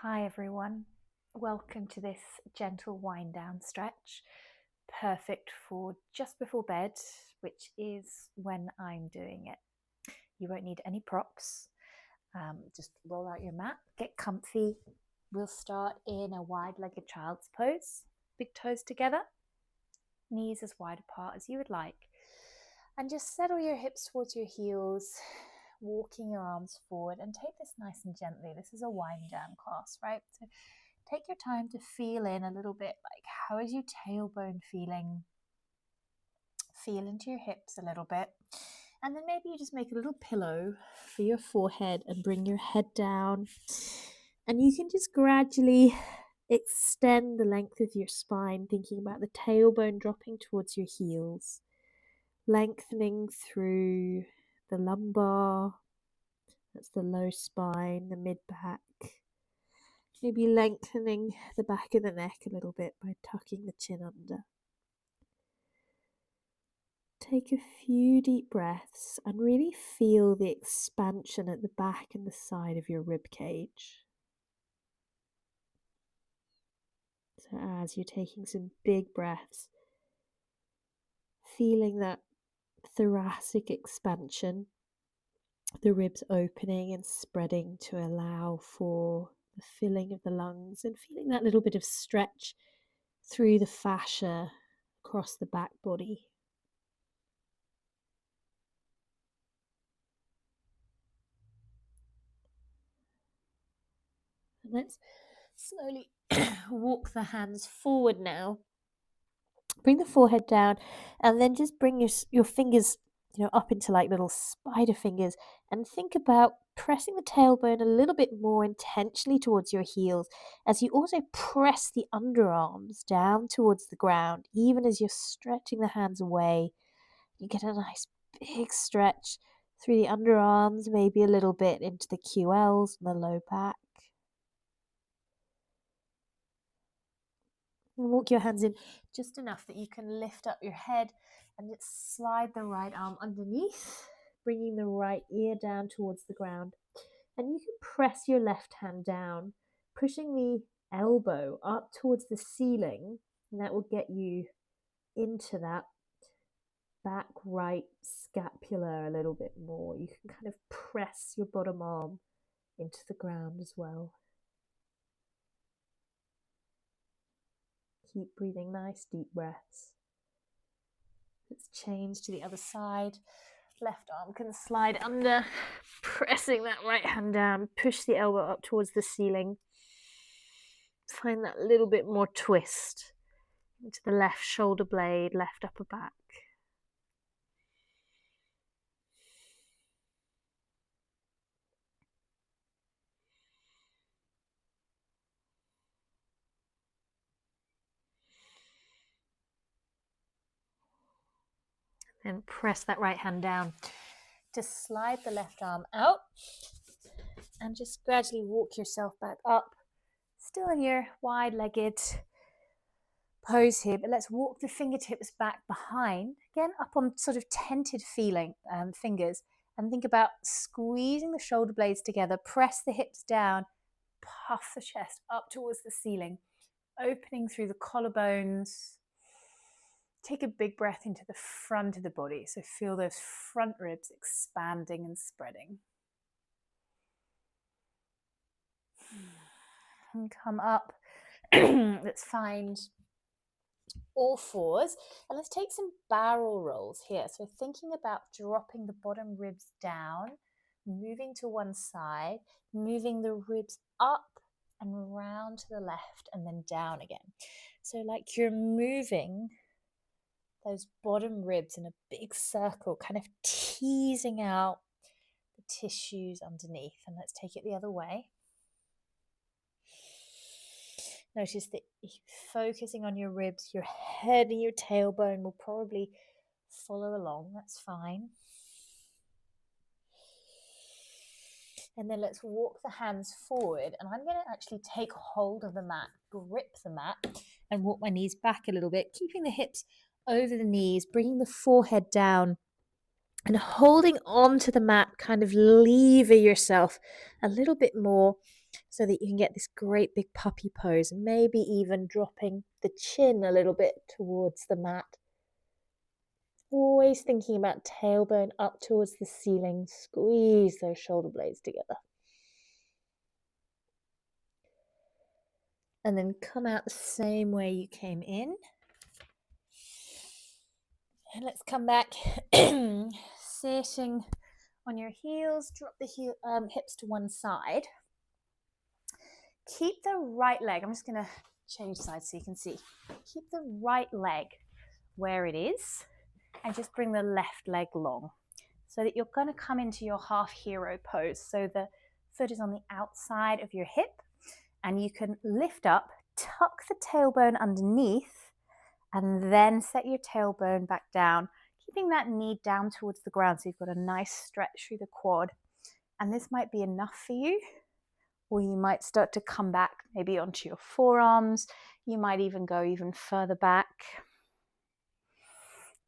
Hi everyone, welcome to this gentle wind down stretch, perfect for just before bed, which is when I'm doing it. You won't need any props, just roll out your mat, get comfy. We'll start in a wide-legged child's pose, big toes together, knees as wide apart as you would like, and just settle your hips towards your heels, walking your arms forward, and take this nice and gently. This is a wind down class, right? So take your time to feel in a little bit, like how is your tailbone feeling? Feel into your hips a little bit. And then maybe you just make a little pillow for your forehead and bring your head down. And you can just gradually extend the length of your spine, thinking about the tailbone dropping towards your heels, lengthening through the lumbar, that's the low spine, the mid back. Maybe lengthening the back of the neck a little bit by tucking the chin under. Take a few deep breaths and really feel the expansion at the back and the side of your rib cage. So as you're taking some big breaths, feeling that thoracic expansion, the ribs opening and spreading to allow for the filling of the lungs, and feeling that little bit of stretch through the fascia across the back body. And let's slowly walk the hands forward now. Bring the forehead down, and then just bring your fingers, up into like little spider fingers, and think about pressing the tailbone a little bit more intentionally towards your heels as you also press the underarms down towards the ground, even as you're stretching the hands away. You get a nice big stretch through the underarms, maybe a little bit into the QLs and the low back. And walk your hands in just enough that you can lift up your head and just slide the right arm underneath, bringing the right ear down towards the ground. And you can press your left hand down, pushing the elbow up towards the ceiling, and that will get you into that back right scapula a little bit more. You can kind of press your bottom arm into the ground as well. Keep breathing nice deep breaths. Let's change to the other side. Left arm can slide under, pressing that right hand down. Push the elbow up towards the ceiling. Find that little bit more twist into the left shoulder blade, left upper back. And press that right hand down. Just slide the left arm out and just gradually walk yourself back up. Still in your wide-legged pose here, but let's walk the fingertips back behind, again up on sort of tented feeling fingers, and think about squeezing the shoulder blades together, press the hips down, puff the chest up towards the ceiling, opening through the collarbones. Take a big breath into the front of the body, so feel those front ribs expanding and spreading. And come up. Let's find all fours, and let's take some barrel rolls here. So thinking about dropping the bottom ribs down, moving to one side, moving the ribs up and round to the left and then down again. So like you're moving those bottom ribs in a big circle, kind of teasing out the tissues underneath. And let's take it the other way. Notice that focusing on your ribs, your head and your tailbone will probably follow along. That's fine. And then let's walk the hands forward. And I'm going to actually take hold of the mat, grip the mat, and walk my knees back a little bit, keeping the hips over the knees, bringing the forehead down, and holding on to the mat, kind of lever yourself a little bit more so that you can get this great big puppy pose, maybe even dropping the chin a little bit towards the mat. Always thinking about tailbone up towards the ceiling. Squeeze those shoulder blades together. And then come out the same way you came in. And let's come back, sitting on your heels, drop the hips to one side. Keep the right leg, I'm just going to change sides so you can see. Keep the right leg where it is and just bring the left leg long so that you're going to come into your half hero pose. So the foot is on the outside of your hip and you can lift up, tuck the tailbone underneath and then set your tailbone back down, keeping that knee down towards the ground so you've got a nice stretch through the quad. And this might be enough for you, or you might start to come back maybe onto your forearms. You might even go even further back.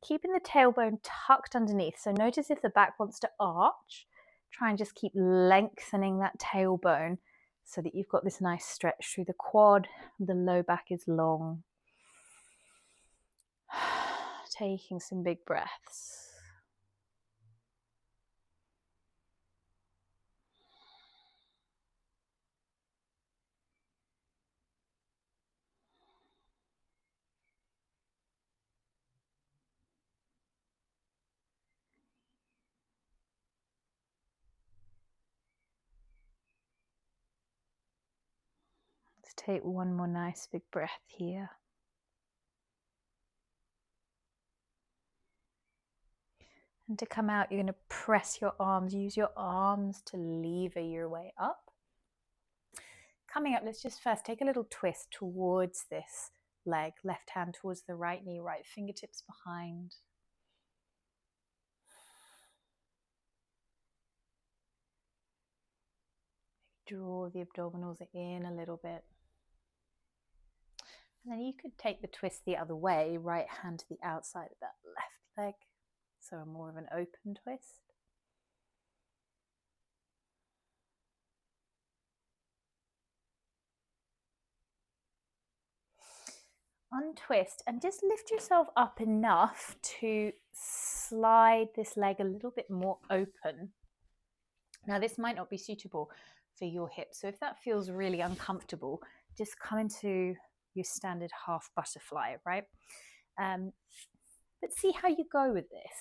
Keeping the tailbone tucked underneath. So notice if the back wants to arch, try and just keep lengthening that tailbone so that you've got this nice stretch through the quad. The low back is long. Taking some big breaths. Let's take one more nice big breath here. And to come out, you're going to press your arms, use your arms to lever your way up. Coming up, let's just first take a little twist towards this leg, left hand towards the right knee, right fingertips behind. Maybe draw the abdominals in a little bit. And then you could take the twist the other way, right hand to the outside of that left leg. So more of an open twist. Untwist and just lift yourself up enough to slide this leg a little bit more open. Now this might not be suitable for your hips, so if that feels really uncomfortable, just come into your standard half butterfly, right? But see how you go with this.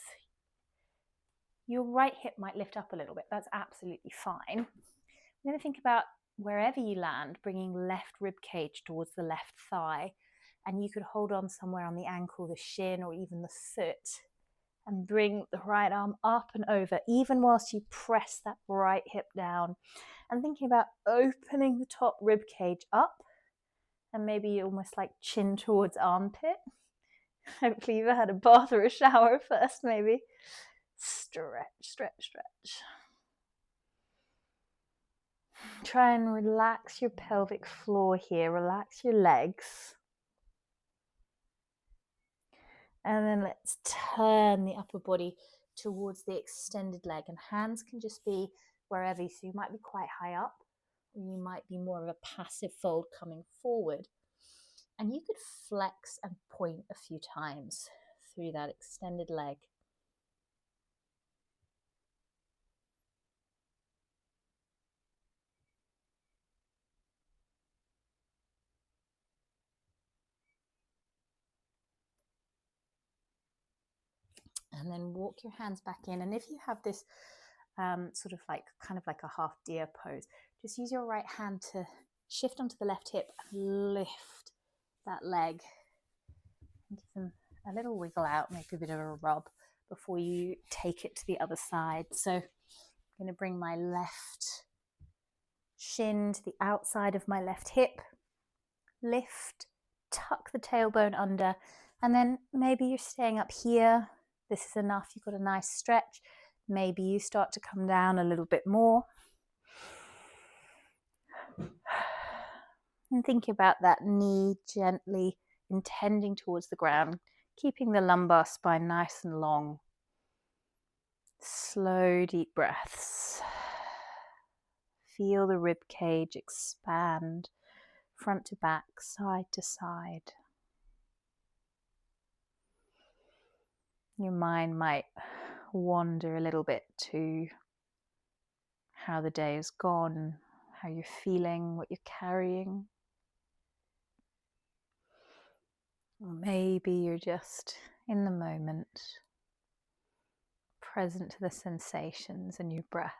Your right hip might lift up a little bit, that's absolutely fine. I'm going to think about wherever you land, bringing left rib cage towards the left thigh, and you could hold on somewhere on the ankle, the shin, or even the foot, and bring the right arm up and over, even whilst you press that right hip down. And thinking about opening the top rib cage up, and maybe almost like chin towards armpit. Hopefully you've had a bath or a shower first, maybe. Stretch, stretch, stretch. Try and relax your pelvic floor here, relax your legs. And then let's turn the upper body towards the extended leg, and hands can just be wherever. So you might be quite high up, or you might be more of a passive fold coming forward. And you could flex and point a few times through that extended leg. And then walk your hands back in. And if you have this sort of like kind of like a half deer pose, just use your right hand to shift onto the left hip and lift that leg. And give them a little wiggle out, make a bit of a rub before you take it to the other side. So I'm going to bring my left shin to the outside of my left hip, lift, tuck the tailbone under, and then maybe you're staying up here. This is enough, you've got a nice stretch. Maybe you start to come down a little bit more. And thinking about that knee gently intending towards the ground, keeping the lumbar spine nice and long. Slow, deep breaths. feel the rib cage expand front to back, side to side. Your mind might wander a little bit to how the day has gone, how you're feeling, what you're carrying. Or maybe you're just in the moment, present to the sensations and your breath.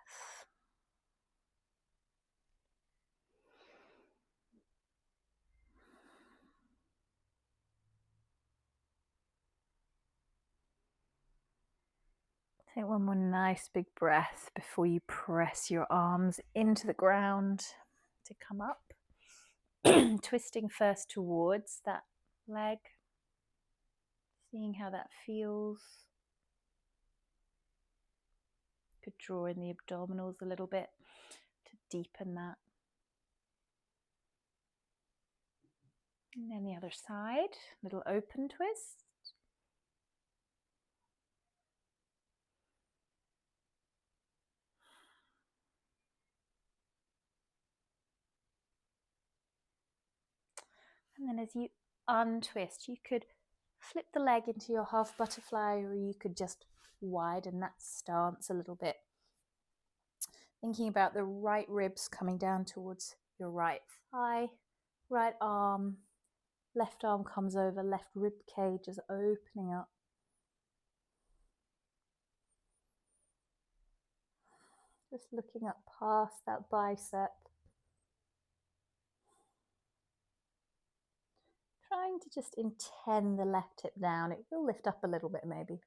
Take one more nice big breath before you press your arms into the ground to come up. Twisting first towards that leg, seeing how that feels. Could draw in the abdominals a little bit to deepen that. And then the other side, little open twist. And then as you untwist, you could flip the leg into your half butterfly, or you could just widen that stance a little bit. Thinking about the right ribs coming down towards your right thigh, right arm, left arm comes over, left rib cage is opening up. Just looking up past that bicep. Trying to just intend the left hip down. It will lift up a little bit maybe.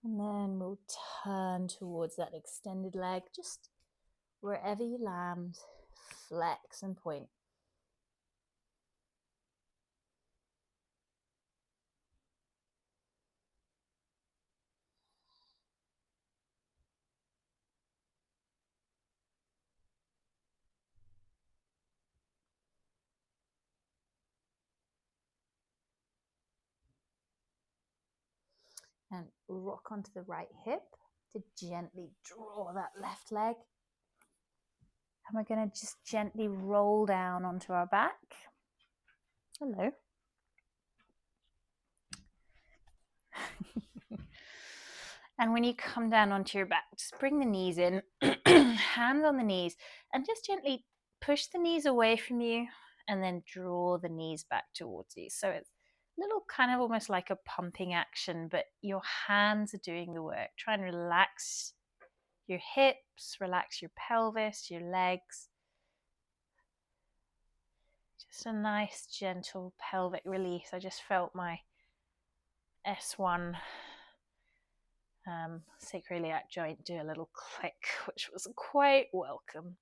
And then we'll turn towards that extended leg. Just wherever you land, flex and point. And rock onto the right hip to gently draw that left leg. And we're going to just gently roll down onto our back. Hello. And when you come down onto your back, just bring the knees in, hands on the knees, and just gently push the knees away from you and then draw the knees back towards you. So it's a little kind of almost like a pumping action, but your hands are doing the work. Try and relax your hips, relax your pelvis, your legs. Just a nice, gentle pelvic release. I just felt my S1 sacroiliac joint do a little click, which was quite welcome.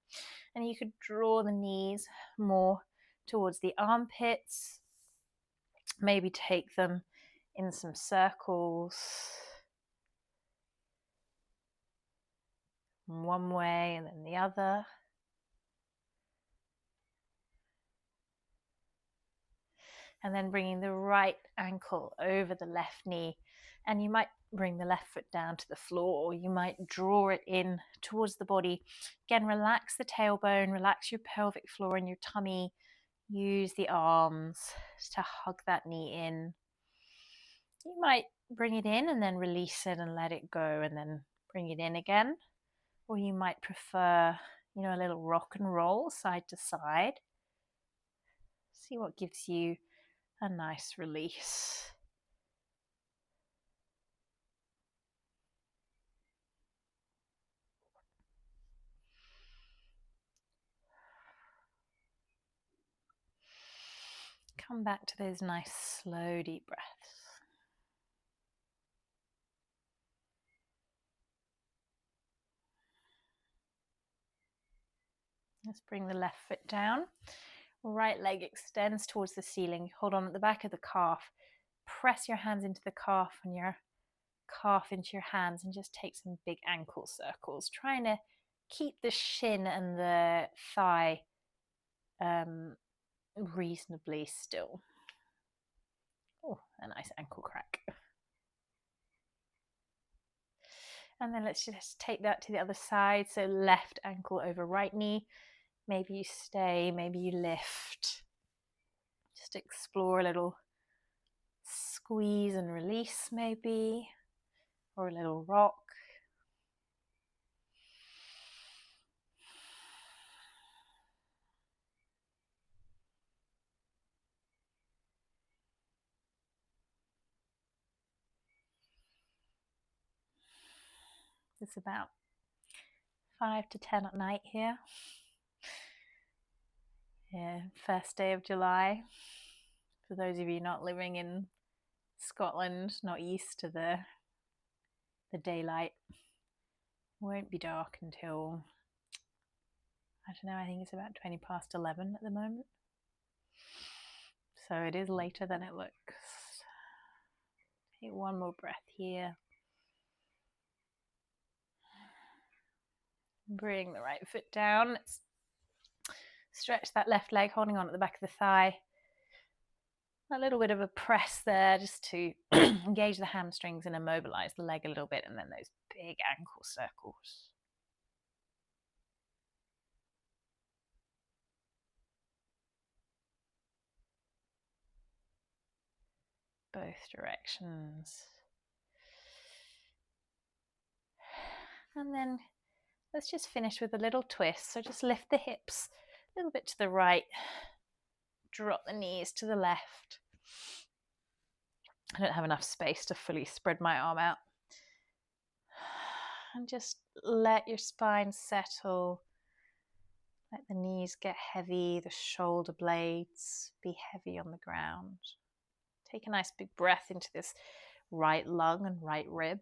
And you could draw the knees more towards the armpits, maybe take them in some circles, one way and then the other. And then bringing the right ankle over the left knee. And you might bring the left foot down to the floor, or you might draw it in towards the body. Again, relax the tailbone, relax your pelvic floor and your tummy. Use the arms to hug that knee in. You might bring it in and then release it and let it go and then bring it in again. Or you might prefer, a little rock and roll side to side. See what gives you a nice release. Come back to those nice slow deep breaths. Let's bring the left foot down. Right leg extends towards the ceiling. Hold on at the back of the calf. Press your hands into the calf and your calf into your hands and just take some big ankle circles, trying to keep the shin and the thigh reasonably still. Oh, a nice ankle crack. And then let's just take that to the other side. So left ankle over right knee. Maybe you stay, maybe you lift. Just explore a little squeeze and release maybe, or a little rock. It's about 5 to 10 at night here. Yeah, first day of July. For those of you not living in Scotland, not used to the daylight, it won't be dark until, I don't know, I think it's about 20 past 11 at the moment. So it is later than it looks. Take one more breath here. Bring the right foot down. Let's stretch that left leg, holding on at the back of the thigh. A little bit of a press there just to engage the hamstrings and immobilize the leg a little bit, and then those big ankle circles. Both directions. And then let's just finish with a little twist. So just lift the hips a little bit to the right, drop the knees to the left. I don't have enough space to fully spread my arm out. And just let your spine settle. Let the knees get heavy, the shoulder blades be heavy on the ground. Take a nice big breath into this right lung and right rib.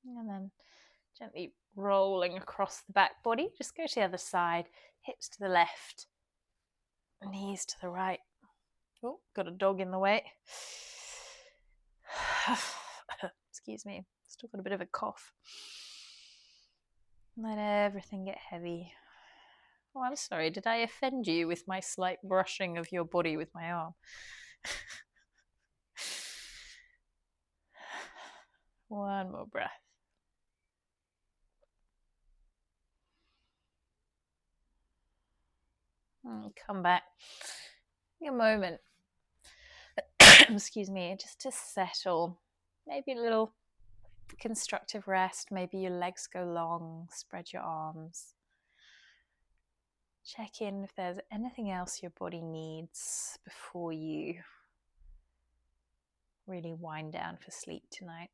And then gently rolling across the back body. Just go to the other side, hips to the left, knees to the right. Oh, got a dog in the way. Excuse me, still got a bit of a cough. Let everything get heavy. Oh, I'm sorry, did I offend you with my slight brushing of your body with my arm? One more breath. And come back. Take a moment. Excuse me, just to settle. Maybe a little constructive rest. Maybe your legs go long. Spread your arms. Check in if there's anything else your body needs before you really wind down for sleep tonight.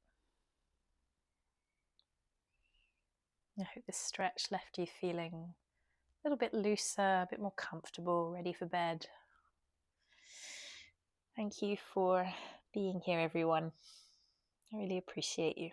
I hope this stretch left you feeling a little bit looser, a bit more comfortable, ready for bed. Thank you for being here, everyone. I really appreciate you.